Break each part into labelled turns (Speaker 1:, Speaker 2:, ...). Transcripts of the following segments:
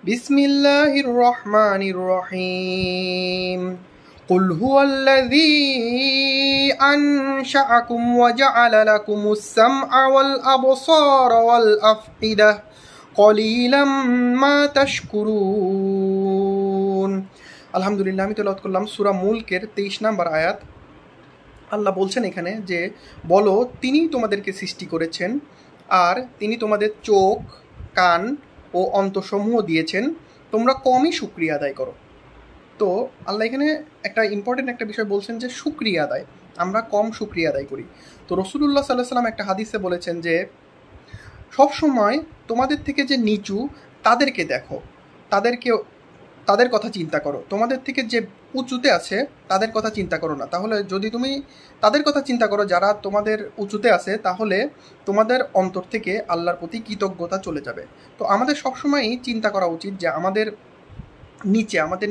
Speaker 1: বিসমিল্লাহির রহমানির রহিম। কুল হুয়াল্লাযী আনশাআকুম ওয়া জাআলা লাকুমুস সামআ ওয়াল আবসারা ওয়াল আফইদা কলিলাম মা তাশকুরুন। আলহামদুলিল্লাহ, আমি তেলাওয়াত করলাম সূরা মুলকের 23 নম্বর আয়াত। আল্লাহ বলছেন এখানে যে বলো, তিনি তোমাদেরকে সৃষ্টি করেছেন আর তিনি তোমাদের চোখ, কান ও অন্তঃসমূহ দিয়েছেন, তোমরা কমই শুকরিয়া আদায় করো। তো আল্লাহ এখানে একটা ইম্পর্টেন্ট একটা বিষয় বলছেন যে শুকরিয়া আদায়, আমরা কম শুকরিয়া আদায় করি। তো রাসূলুল্লাহ সাল্লাল্লাহু আলাইহি ওয়াসাল্লাম একটা হাদিসে বলেছেন যে সবসময় তোমাদের থেকে যে নিচু তাদেরকে দেখো, তাদের কথা চিন্তা করো, তোমাদের থেকে যে উঁচুতে আছে তাদের কথা চিন্তা করো না। তাহলে যদি তুমি তাদের কথা চিন্তা করো যারা তোমাদের উঁচুতে আছে, তাহলে তোমাদের অন্তর থেকে আল্লাহর প্রতি কৃতজ্ঞতা চলে যাবে। তো আমাদের সবসময়ই চিন্তা করা উচিত যে আমাদের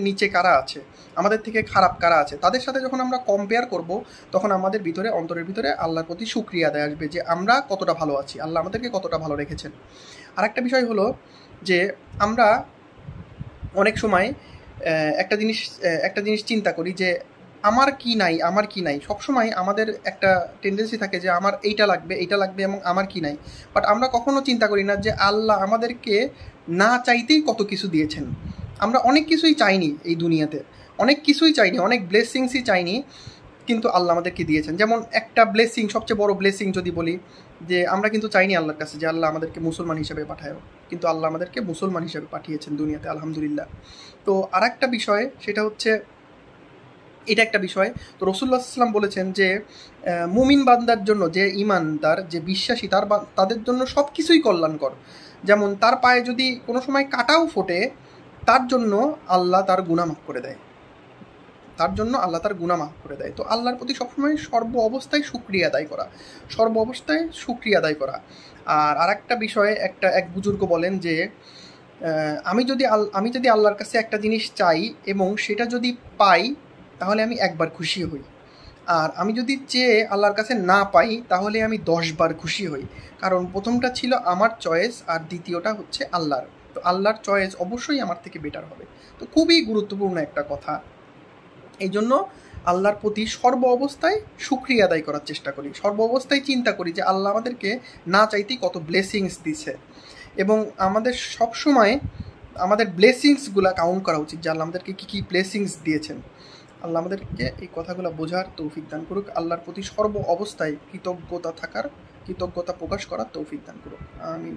Speaker 1: নিচে কারা আছে, আমাদের থেকে খারাপ কারা আছে, তাদের সাথে যখন আমরা কম্পেয়ার করব তখন আমাদের অন্তরের ভিতরে আল্লাহর প্রতি শুকরিয়া আদায় আসবে যে আমরা কতটা ভালো আছি, আল্লাহ আমাদেরকে কতটা ভালো রেখেছেন। আর একটা বিষয় হলো যে আমরা অনেক সময় একটা জিনিস চিন্তা করি যে আমার কি নাই। সবসময় আমাদের একটা টেন্ডেন্সি থাকে যে আমার এইটা লাগবে এবং আমার কি নাই। বাট আমরা কখনো চিন্তা করি না যে আল্লাহ আমাদেরকে না চাইতেই কত কিছু দিয়েছেন। আমরা অনেক কিছুই চাইনি এই দুনিয়াতে, অনেক ব্লেসিংসই চাইনি, কিন্তু আল্লাহ আমাদেরকে দিয়েছেন। যেমন একটা ব্লেসিং, সবচেয়ে বড় ব্লেসিং যদি বলি, যে আমরা কিন্তু চাইনি আল্লাহর কাছে যে আল্লাহ আমাদেরকে মুসলমান হিসেবে পাঠায়, কিন্তু আল্লাহ আমাদেরকে মুসলমান হিসেবে পাঠিয়েছেন দুনিয়াতে, আলহামদুলিল্লাহ। তো আর একটা বিষয়, সেটা হচ্ছে এটা একটা বিষয়। তো রাসূলুল্লাহ সাল্লাল্লাহু আলাইহি ওয়াসাল্লাম বলেছেন যে মুমিন বান্দার জন্য, যে ঈমানদার, যে বিশ্বাসী, তাদের জন্য সব কিছুই কল্যাণকর। যেমন তার পায়ে যদি কোনো সময় কাঁটাও ফোটে, তার জন্য আল্লাহ তার গুনাহ মাফ করে দেয়। তো আল্লাহর প্রতি সবসময় সর্ব অবস্থায় শুকরিয়া আদায় করা। আর আরেকটা বিষয়ে এক বুজুর্গ বলেন যে আমি যদি আল্লাহর কাছে একটা জিনিস চাই এবং সেটা যদি পাই, তাহলে আমি একবার খুশি হই। আর আমি যদি চেয়ে আল্লাহর কাছে না পাই, তাহলে আমি 10 বার খুশি হই। কারণ প্রথমটা ছিল আমার চয়েস আর দ্বিতীয়টা হচ্ছে আল্লাহর। তো আল্লাহর চয়েস অবশ্যই আমার থেকে বেটার হবে। তো খুবই গুরুত্বপূর্ণ একটা কথা। এই জন্য আল্লাহর প্রতি সর্ব অবস্থায় শুকরিয়া আদায় করার চেষ্টা করি, সর্ব অবস্থায় চিন্তা করি যে আল্লাহ আমাদেরকে না চাইতেই কত ব্লেসিংস দিছে, এবং আমাদের সবসময় আমাদের ব্লেসিংসগুলো কাউন্ট করা উচিত যে আল্লাহ আমাদেরকে কী ব্লেসিংস দিয়েছেন। আল্লাহ আমাদেরকে এই কথাগুলো বোঝার তৌফিক দান করুক। আল্লাহর প্রতি সর্ব অবস্থায় কৃতজ্ঞতা প্রকাশ করার তৌফিক দান করুক। আমিন।